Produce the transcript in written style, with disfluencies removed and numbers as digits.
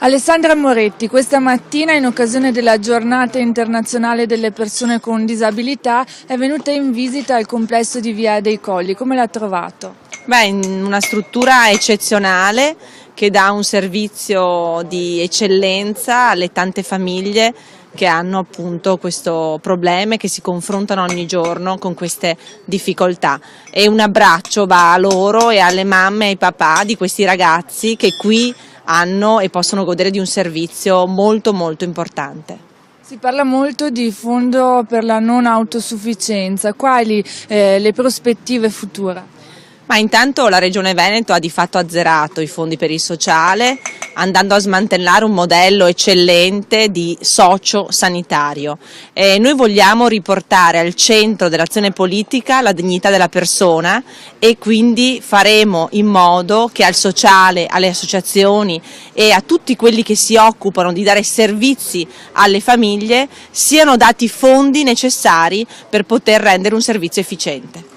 Alessandra Moretti, questa mattina in occasione della giornata internazionale delle persone con disabilità è venuta in visita al complesso di Via dei Colli, come l'ha trovato? Una struttura eccezionale che dà un servizio di eccellenza alle tante famiglie che hanno appunto questo problema e che si confrontano ogni giorno con queste difficoltà. E un abbraccio va a loro e alle mamme e ai papà di questi ragazzi che qui hanno e possono godere di un servizio molto importante. Si parla molto di fondo per la non autosufficienza, quali le prospettive future? Ma intanto la Regione Veneto ha di fatto azzerato i fondi per il sociale, andando a smantellare un modello eccellente di socio-sanitario. Noi vogliamo riportare al centro dell'azione politica la dignità della persona e quindi faremo in modo che al sociale, alle associazioni e a tutti quelli che si occupano di dare servizi alle famiglie siano dati i fondi necessari per poter rendere un servizio efficiente.